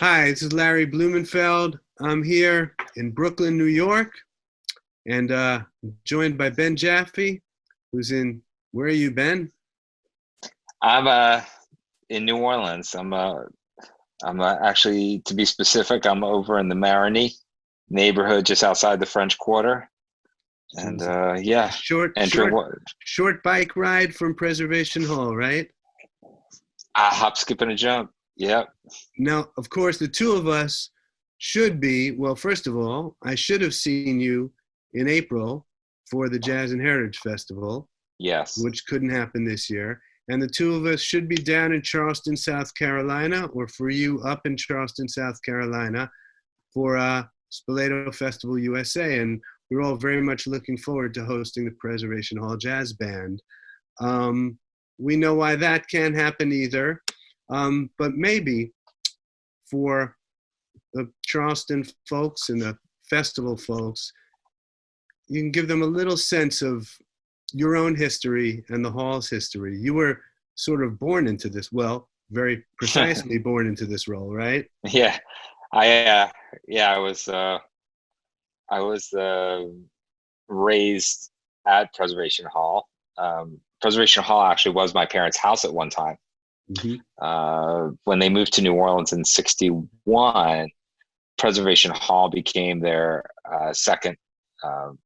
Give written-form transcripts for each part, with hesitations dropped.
Hi, this is Larry Blumenfeld. I'm here in Brooklyn, New York, and joined by Ben Jaffe, who's in, where are you, Ben? I'm in New Orleans. I'm actually, to be specific, I'm over in the Marigny neighborhood just outside the French Quarter. So And it's a yeah, entering what short bike ride from Preservation Hall, right? a hop, skip, and a jump. Yep. Now, of course, the two of us should be, well, first of all, I should have seen you in April for the Jazz and Heritage Festival, Yes. which couldn't happen this year. And the two of us should be down in Charleston, South Carolina, or for you up in Charleston, South Carolina, for Spoleto Festival USA. And we're all very much looking forward to hosting the Preservation Hall Jazz Band. Um, we know why that can't happen either, but maybe for the Charleston folks and the festival folks, you can give them a little sense of your own history and the hall's history. You were sort of born into this, well, very precisely born into this role, right? Yeah. I yeah, I was raised at Preservation Hall. Preservation Hall actually was my parents' house at one time. Mm-hmm. When they moved to New Orleans in '61, Preservation Hall became their second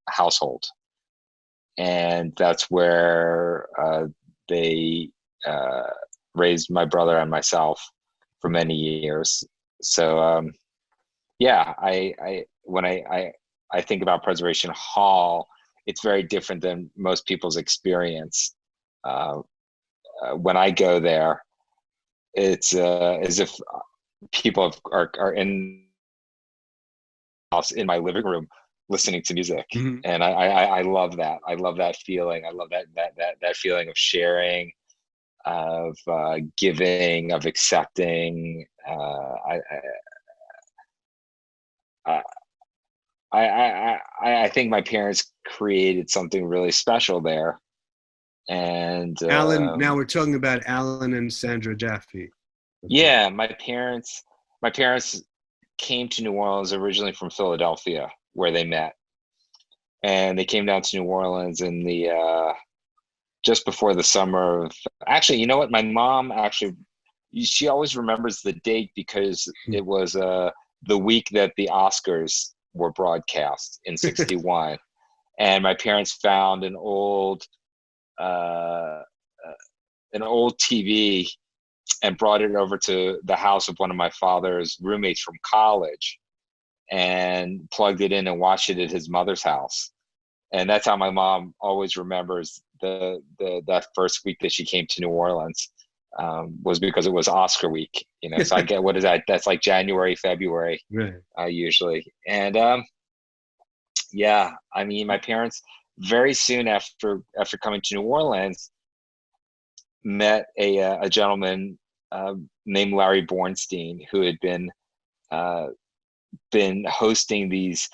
household, and that's where they uh, raised my brother and myself for many years. So yeah, I when I think about Preservation Hall, it's very different than most people's experience. Uh, when I go there, it's as if people are in my living room listening to music, Mm-hmm. and I love that. I love that feeling. I love that feeling of sharing, of giving, of accepting. I, I think my parents created something really special there, and Alan, now we're talking about Alan and Sandra Jaffe. Okay. yeah, my parents came to New Orleans originally from Philadelphia, where they met, and they came down to New Orleans in the just before the summer of. Actually, you know what? My mom actually, she always remembers the date because it was the week that the Oscars were broadcast in '61, and my parents found uh, an old TV and brought it over to the house of one of my father's roommates from college and plugged it in and watched it at his mother's house. And that's how my mom always remembers the that first week that she came to New Orleans, was because it was Oscar week. So I get, what is that? That's like January, February, Right. usually. And yeah, I mean, my parents very soon after coming to New Orleans met a gentleman named Larry Bornstein, who had uh, been hosting these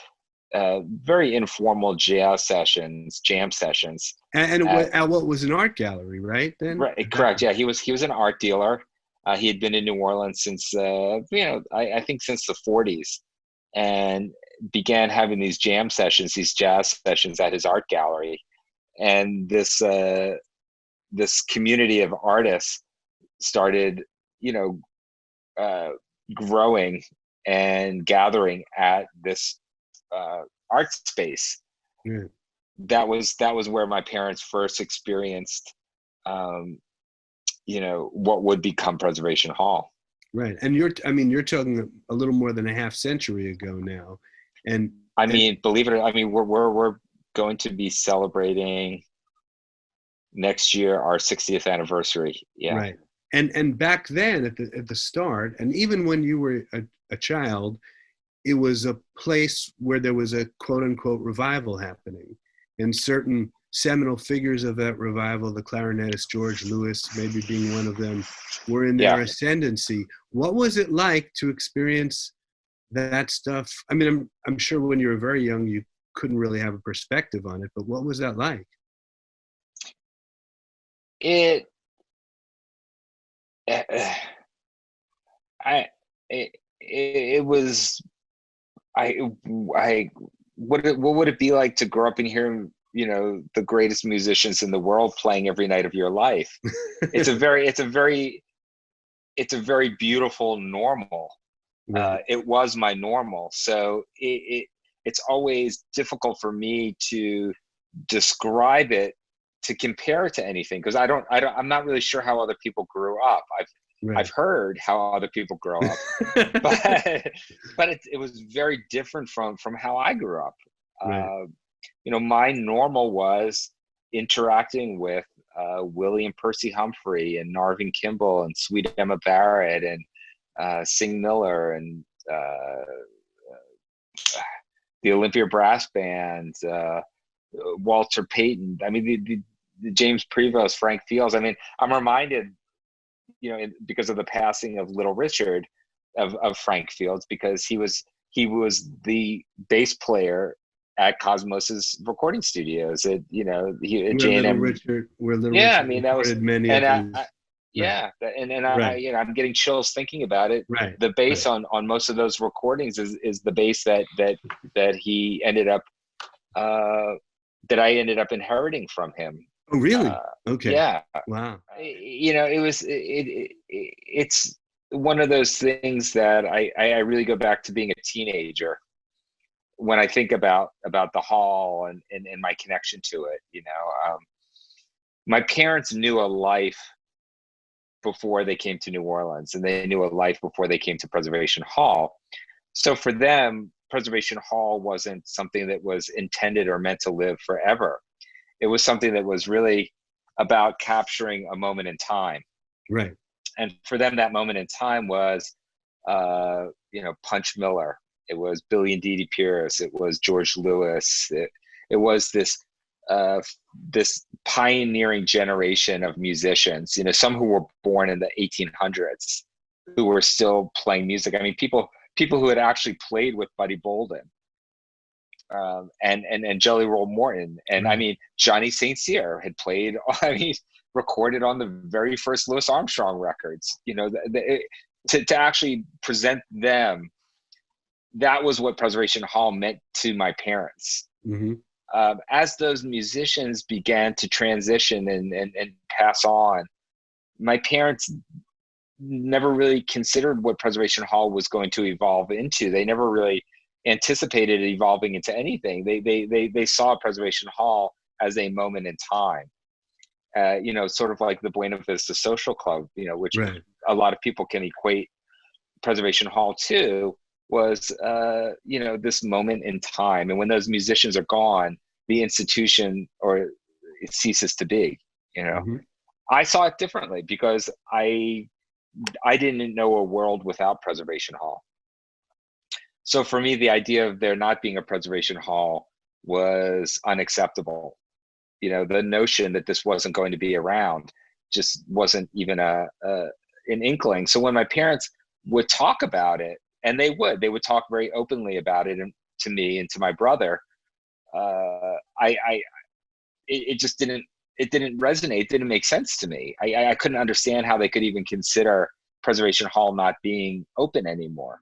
very informal jam sessions And at. what was an art gallery, right? Then Right, at that correct. point. Yeah, he was an art dealer. He had been in New Orleans since I think since the '40s, and began having these jam sessions, these jazz sessions at his art gallery. And this community of artists started, you know, uh, growing and gathering at this art space. Yeah. That was where my parents first experienced, um, what would become Preservation Hall. Right. And I mean, you're talking a little more than a half century ago now. And, I and mean, believe it or not, I mean, we're going to be celebrating next year our 60th anniversary. Yeah. right. And back then at the start, and even when you were a child, it was a place where there was a quote unquote revival happening. And certain seminal figures of that revival, the clarinetist George Lewis, maybe being one of them, were in their Yeah. ascendancy. What was it like to experience that stuff? I mean, I'm sure when you were very young, you couldn't really have a perspective on it, but what was that like? It, uh, I, it, it was, I what would it be like to grow up and hear, you know, the greatest musicians in the world playing every night of your life? It's a very, it's a very beautiful normal. Right. It was my normal. So it's always difficult for me to describe it, to compare it to anything, because I'm not really sure how other people grew up. I've Right. heard how other people grow up, but it was very different from how I grew up. Right. You know, my normal was interacting with Willie and Percy Humphrey and Narvin Kimball and Sweet Emma Barrett and Sing Miller and the Olympia Brass Band, Walter Payton. I mean, the James Prevost, Frank Fields. I mean, I'm reminded, you know, because of the passing of Little Richard, of Frank Fields, because he was the bass player at Cosmos's recording studios at, you know, at J&M. Where Little Yeah, I Richard mean, that was, recorded many and of his. Right. yeah, and Right. you know, I'm getting chills thinking about it. Right. The bass Right. on most of those recordings is the bass that he ended up, uh, that I ended up inheriting from him. Oh, Uh, really? Okay. yeah, Wow. you know, it's one of those things that I really go back to being a teenager when I think about the hall and my connection to it. You know, my parents knew a life before they came to New Orleans, and they knew a life before they came to Preservation Hall. So for them, Preservation Hall wasn't something that was intended or meant to live forever. It was something that was really about capturing a moment in time. Right. And for them, that moment in time was, you know, Punch Miller. It was Billy and Dee Dee Pierce. It was George Lewis. It was uh, this pioneering generation of musicians. You know, some who were born in the 1800s, who were still playing music. I mean, people who had actually played with Buddy Bolden, and Jelly Roll Morton, and I Right. mean, Johnny St. Cyr had played. I mean, recorded on the very first Louis Armstrong records. You know, to actually present them, that was what Preservation Hall meant to my parents. Mm-hmm. As those musicians began to transition and pass on, my parents never really considered what Preservation Hall was going to evolve into. They never really anticipated it evolving into anything. They saw Preservation Hall as a moment in time. You know, sort of like the Buena Vista Social Club, you know, which Right. a lot of people can equate Preservation Hall to, was, you know, this moment in time. And when those musicians are gone, the institution, or it ceases to be. You know, Mm-hmm. I saw it differently because I didn't know a world without Preservation Hall. So for me, the idea of there not being a Preservation Hall was unacceptable. You know, the notion that this wasn't going to be around just wasn't even an inkling. So when my parents would talk about it, and they would talk very openly about it, and to me and to my brother, I it just didn't resonate. It didn't make sense to me. I couldn't understand how they could even consider Preservation Hall not being open anymore.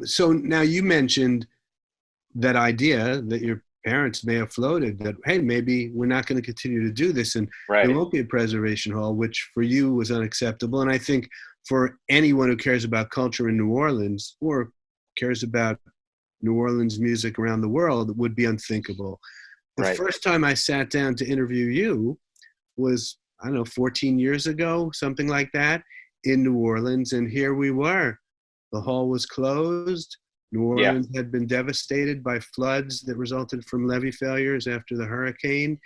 So now you mentioned that idea that your parents may have floated that, hey, maybe we're not going to continue to do this and there Right. won't be a preservation hall, which for you was unacceptable. And I think for anyone who cares about culture in New Orleans or cares about New Orleans music around the world, it would be unthinkable. The Right. first time I sat down to interview you was, I don't know, 14 years ago, something like that, in New Orleans. And here we were. The hall was closed. New Yeah. Orleans had been devastated by floods that resulted from levee failures after the hurricane.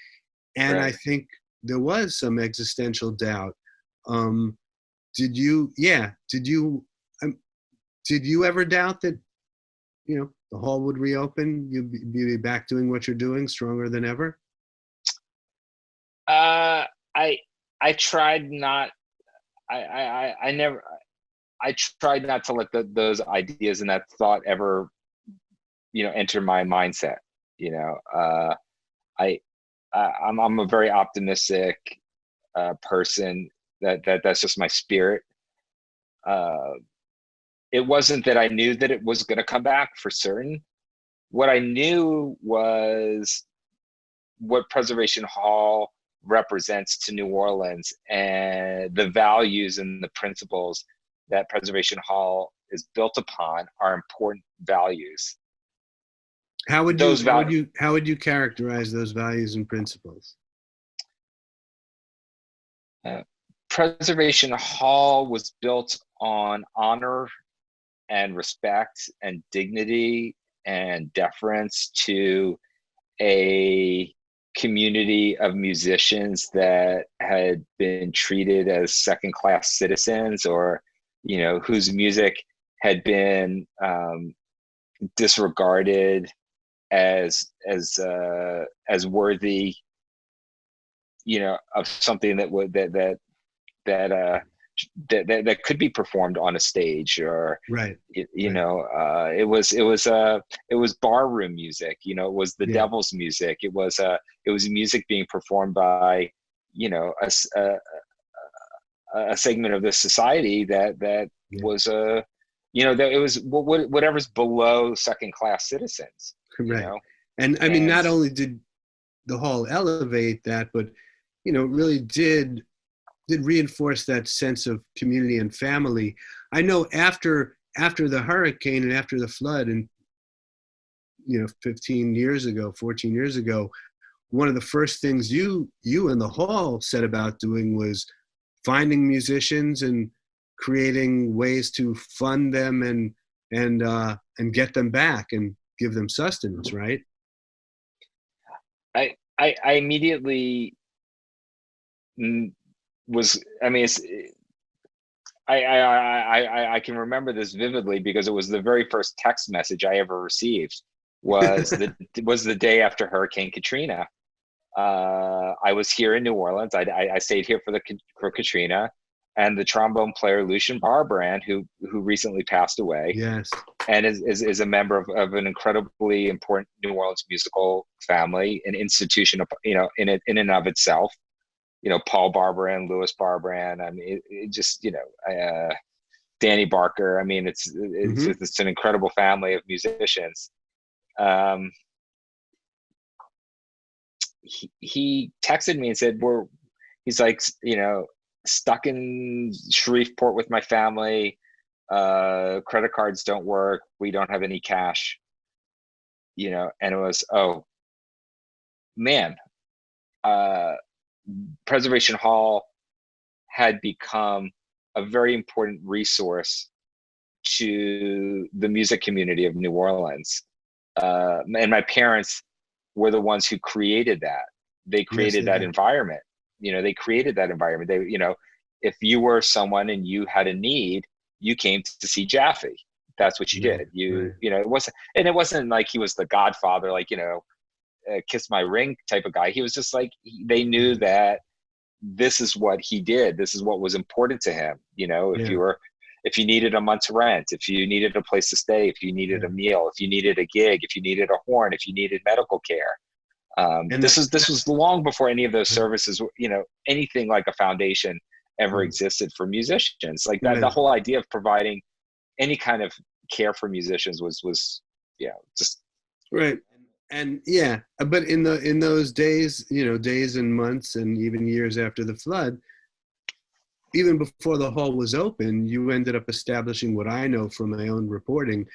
And I Right. think there was some existential doubt. Um, um, did you ever doubt that, the hall would reopen? You'd be back doing what you're doing stronger than ever? Uh, I I tried not. I never. I tried not to let those ideas and that thought ever, you know, enter my mindset. You know, I, I'm a very optimistic person. That's just my spirit. Uh, it wasn't that I knew that it was going to come back for certain. What I knew was what Preservation Hall represents to New Orleans, and the values and the principles that Preservation Hall is built upon are important values. How would you characterize those values and principles? Preservation Hall was built on honor and respect and dignity and deference to a community of musicians that had been treated as second-class citizens, or whose music had been disregarded as worthy, of something that would that could be performed on a stage, or right. It was barroom music. It was the devil's music. It was music being performed by a segment of the society that was that it was whatever's below second class citizens. Right. And I mean, not only did the hall elevate that, but really did reinforce that sense of community and family. I know after the hurricane and after the flood, and 14 years ago, one of the first things you and the hall set about doing was finding musicians and creating ways to fund them and get them back and give them sustenance, right? I immediately was, I mean, I can remember this vividly because it was the very first text message I ever received was the day after Hurricane Katrina. I was here in New Orleans. I stayed here for Katrina, and the trombone player Lucien Barbaran, who recently passed away, yes, and is a member of an incredibly important New Orleans musical family, an institution, in and of itself. Paul Barbaran, Louis Barbaran. I mean, it just, Danny Barker. I mean, it's an incredible family of musicians. He texted me and said, he's like, stuck in Shreveport with my family. Credit cards don't work. We don't have any cash, and it was, oh man, Preservation Hall had become a very important resource to the music community of New Orleans. And my parents were the ones who created that. They created that environment. They created that environment. They, if you were someone and you had a need, you came to see Jaffe. That's what you did. It wasn't like he was the Godfather, like, kiss my ring type of guy. He was just like, they knew that this is what he did. This is what was important to him. If you needed a month's rent, if you needed a place to stay, if you needed a meal, if you needed a gig, if you needed a horn, if you needed medical care. And this was long before any of those services, anything like a foundation ever existed for musicians. Like that, the whole idea of providing any kind of care for musicians was just right. And but in those days, days and months and even years after the flood, even before the hall was open, you ended up establishing what I know from my own reporting,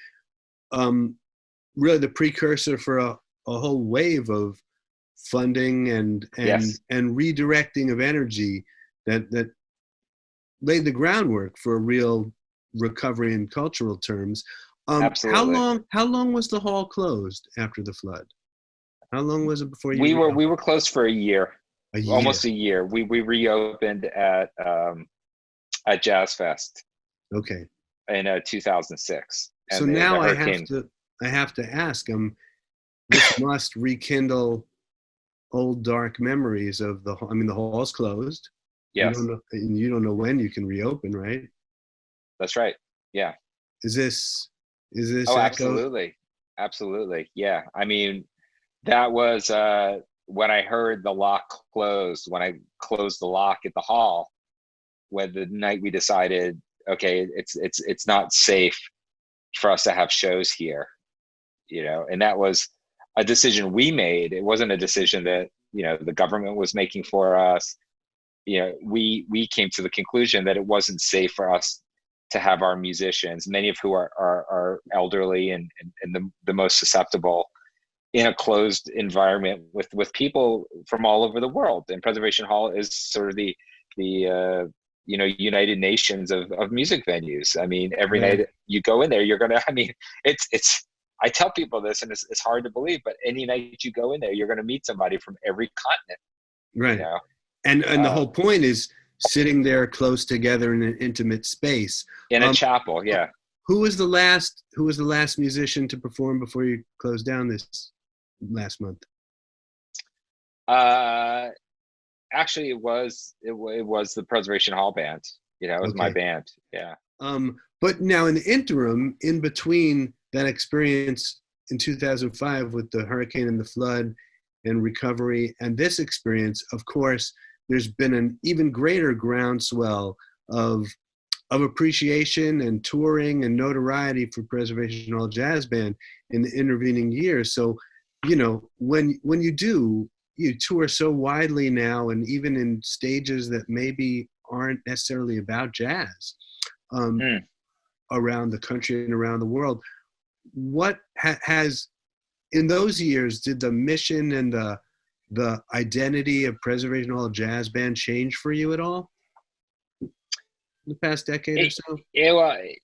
really the precursor for a whole wave of funding and redirecting of energy that laid the groundwork for a real recovery in cultural terms. Absolutely. How long was the hall closed after the flood? How long was it before you? We were closed for a year. Almost a year. We reopened at Jazz Fest. Okay. In 2006. And so now I have to ask him. This must rekindle old dark memories of the. I mean, the hall's closed. Yes. You don't know when you can reopen, right? That's right. Yeah. Is this? Oh, absolutely. Yeah. I mean, that was when I heard the lock closed. When I closed the lock at the hall, when the night we decided okay, it's not safe for us to have shows here, and that was a decision we made. It wasn't a decision that, the government was making for us. We came to the conclusion that it wasn't safe for us to have our musicians, many of who are elderly and the most susceptible, in a closed environment with people from all over the world. And Preservation Hall is sort of the United Nations of music venues. I mean, every night you go in there, you're gonna. I mean, it's. I tell people this, and it's hard to believe, but any night you go in there, you're gonna meet somebody from every continent. Right. And the whole point is sitting there close together in an intimate space. In a chapel, yeah. Who was the last musician to perform before you closed down this last month? Actually, it was the Preservation Hall band. It was my band. Yeah. But now in the interim, in between that experience in 2005 with the hurricane and the flood and recovery, and this experience, of course, there's been an even greater groundswell of appreciation and touring and notoriety for Preservation Hall Jazz Band in the intervening years. So, when you tour so widely now, and even in stages that maybe aren't necessarily about jazz, around the country and around the world, what has in those years, did the mission and the identity of Preservation Hall Jazz Band change for you at all in the past decade or so? It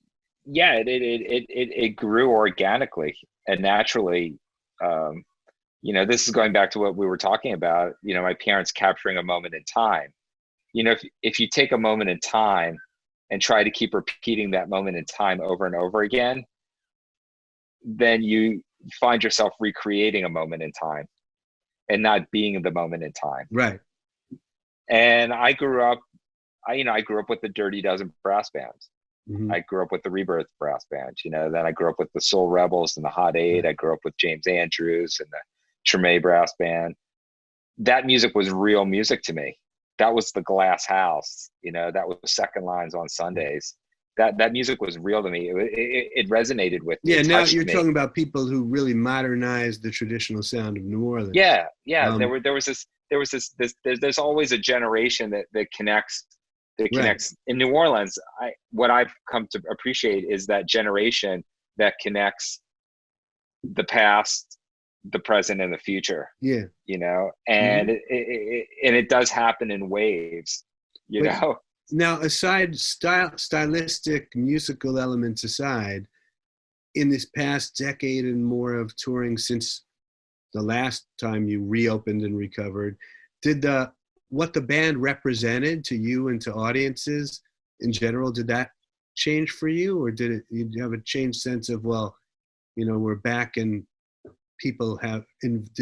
grew organically and naturally. This is going back to what we were talking about, my parents capturing a moment in time. If you take a moment in time and try to keep repeating that moment in time over and over again, then you find yourself recreating a moment in time and not being in the moment in time. Right. And I grew up with the Dirty Dozen brass band. Mm-hmm. I grew up with the Rebirth brass band, then I grew up with the Soul Rebels and the Hot Eight. I grew up with James Andrews and the Treme brass band. That music was real music to me. That was the Glass House, that was Second Lines on Sundays. That music was real to me. It resonaed with me. Yeah, now you're talking about people who really modernized the traditional sound of New Orleans. Yeah. There's always a generation that connects. That connects in New Orleans. What I've come to appreciate is that generation that connects the past, the present, and the future. Yeah. And it does happen in waves. Now, aside stylistic musical elements aside, in this past decade and more of touring since the last time you reopened and recovered, did what the band represented to you and to audiences in general, did that change for you, or did you have a changed sense of, we're back and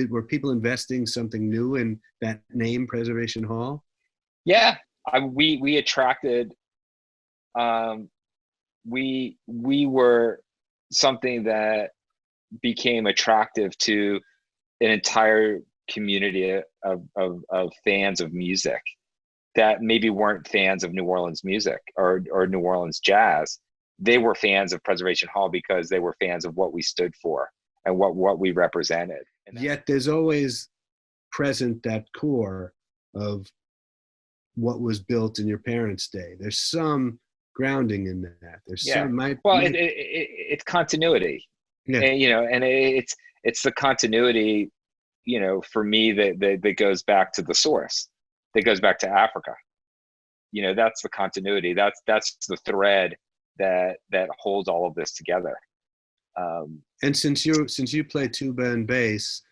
were people investing something new in that name, Preservation Hall? Yeah. We attracted, we were something that became attractive to an entire community of fans of music that maybe weren't fans of New Orleans music or New Orleans jazz. They were fans of Preservation Hall because they were fans of what we stood for and what we represented. Yet there's always present that core of what was built in your parents' day. There's some grounding in that. There's it's continuity. Yeah. And it's the continuity, for me that goes back to the source, that goes back to Africa. That's the continuity. That's the thread that holds all of this together. And since you play tuba and bass,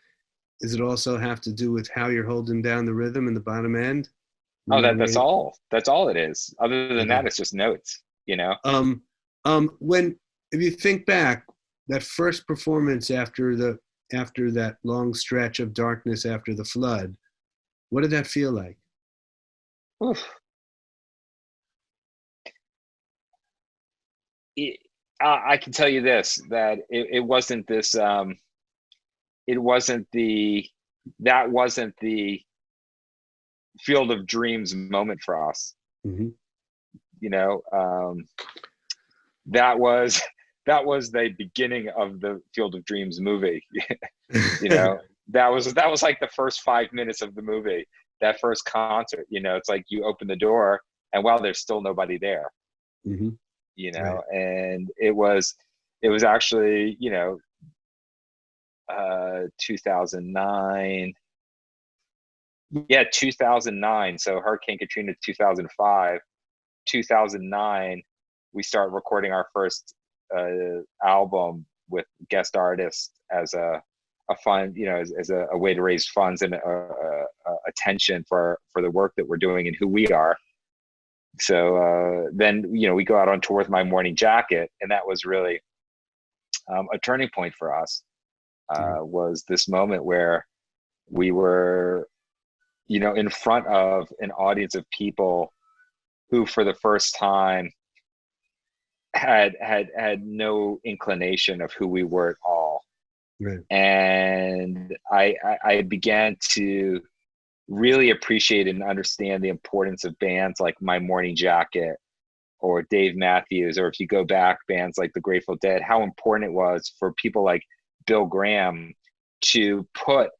does it also have to do with how you're holding down the rhythm in the bottom end? Oh, that's all it is. Other than that, it's just notes, If you think back, that first performance after that long stretch of darkness after the flood, what did that feel like? Oof. I can tell you this, that it wasn't this, that wasn't the Field of Dreams moment for us. Mm-hmm. you know, that was the beginning of the Field of Dreams movie. You know, that was like the first 5 minutes of the movie, that first concert. You know, it's like you open the door and wow, there's still nobody there. Mm-hmm. You know, right. And it was actually, you know, 2009. Yeah, 2009. So Hurricane Katrina, 2005. 2009, we start recording our first album with guest artists as a fund, you know, as a way to raise funds and attention for the work that we're doing and who we are. So then, you know, we go out on tour with My Morning Jacket, and that was really a turning point for us. Was this moment where we were, you know, in front of an audience of people who for the first time had no inclination of who we were at all. Right. And I began to really appreciate and understand the importance of bands like My Morning Jacket or Dave Matthews, or if you go back, bands like the Grateful Dead, how important it was for people like Bill Graham to put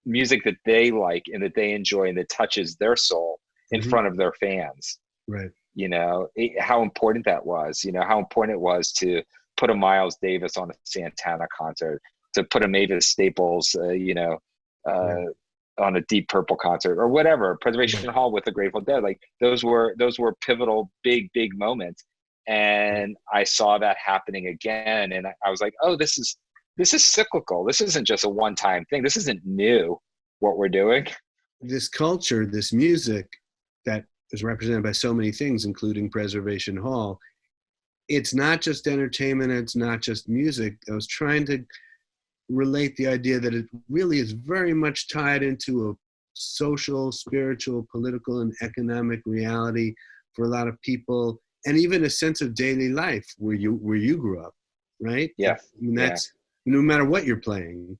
music that they like and that they enjoy and that touches their soul in front of their fans. Right. You know, how important that was, you know, how important it was to put a Miles Davis on a Santana concert, to put a Mavis Staples, you know, on a Deep Purple concert or whatever, Preservation Hall with the Grateful Dead. Like those were pivotal, big moments. And I saw that happening again. And I was like, oh, this is cyclical. This isn't just a one-time thing. This isn't new, what we're doing. This culture, this music that is represented by so many things, including Preservation Hall, it's not just entertainment, it's not just music. I was trying to relate the idea that it really is very much tied into a social, spiritual, political, and economic reality for a lot of people, and even a sense of daily life where you grew up, right? Yeah. I mean, that's no matter what you're playing,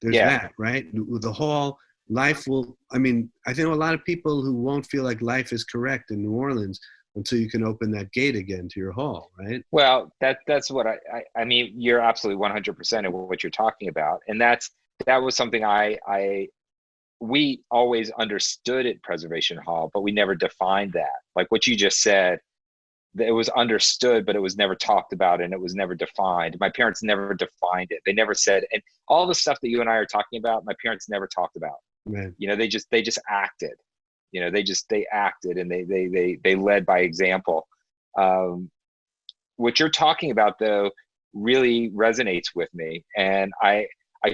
there's that, right? With the hall, life will, I mean, I think a lot of people who won't feel like life is correct in New Orleans until you can open that gate again to your hall, right? Well, that's what I mean, you're absolutely 100% of what you're talking about. And that was something we always understood at Preservation Hall, but we never defined that. Like what you just said, it was understood, but it was never talked about and it was never defined. My parents never defined it. They never said, and all the stuff that you and I are talking about, my parents never talked about. Right. You know, they just acted. You know, they acted and they led by example. What you're talking about though really resonates with me, and I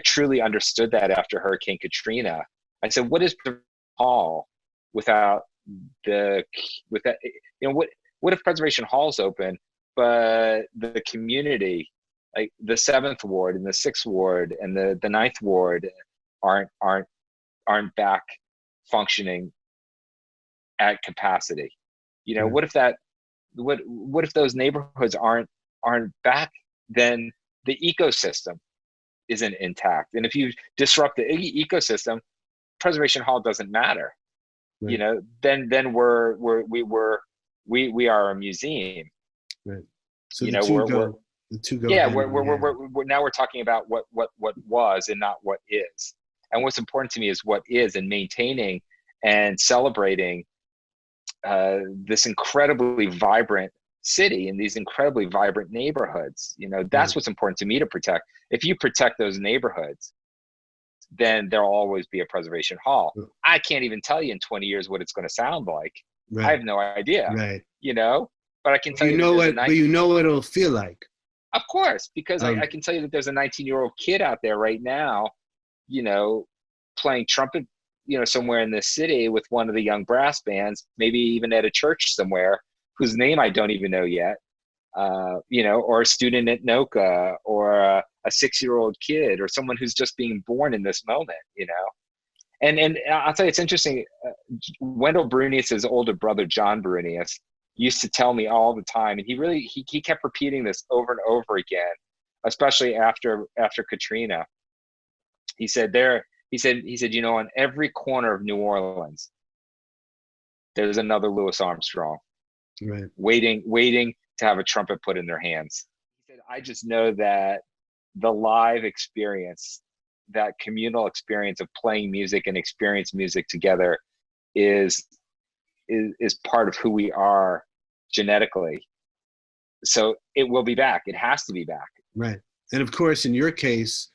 truly understood that after Hurricane Katrina. I said, what is the hall without that? You know, what if Preservation Hall's open, but the community, like the 7th Ward and the 6th Ward and the 9th Ward aren't back functioning at capacity? You know, what if those neighborhoods aren't back? Then the ecosystem isn't intact. And if you disrupt the ecosystem, Preservation Hall doesn't matter. Right. You know, then we are a museum. Right. So you the know, two go. Yeah, we're now we're talking about what was and not what is. And what's important to me is what is, and maintaining and celebrating this incredibly vibrant city and these incredibly vibrant neighborhoods. You know, that's what's important to me to protect. If you protect those neighborhoods, then there'll always be a Preservation Hall. I can't even tell you in 20 years what it's going to sound like. Right. I have no idea. Right. You know, but I can tell you but you know what it'll feel like. Of course, because I can tell you that there's a 19-year-old kid out there right now, you know, playing trumpet, you know, somewhere in this city with one of the young brass bands, maybe even at a church somewhere, whose name I don't even know yet. You know, or a student at NOCA, or a 6-year-old kid, or someone who's just being born in this moment, you know. And I'll tell you, it's interesting. Wendell Brunius's older brother, John Brunius, used to tell me all the time, and he kept repeating this over and over again, especially after Katrina. He said, you know, on every corner of New Orleans, there's another Louis Armstrong Right. waiting to have a trumpet put in their hands. He said, I just know that the live experience, that communal experience of playing music and experience music together is part of who we are genetically. So it will be back. It has to be back. Right. And of course, in your case,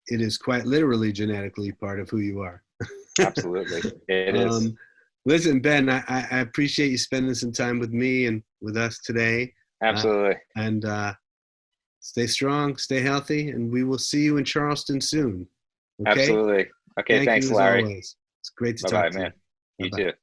it is quite literally genetically part of who you are. Absolutely. It is. Listen, Ben, I appreciate you spending some time with me and with us today. Absolutely. And stay strong, stay healthy, and we will see you in Charleston soon. Okay? Absolutely. Okay. Thank Thanks, you as Larry. always. It's great to Bye-bye, talk to man. you. You Bye-bye. too.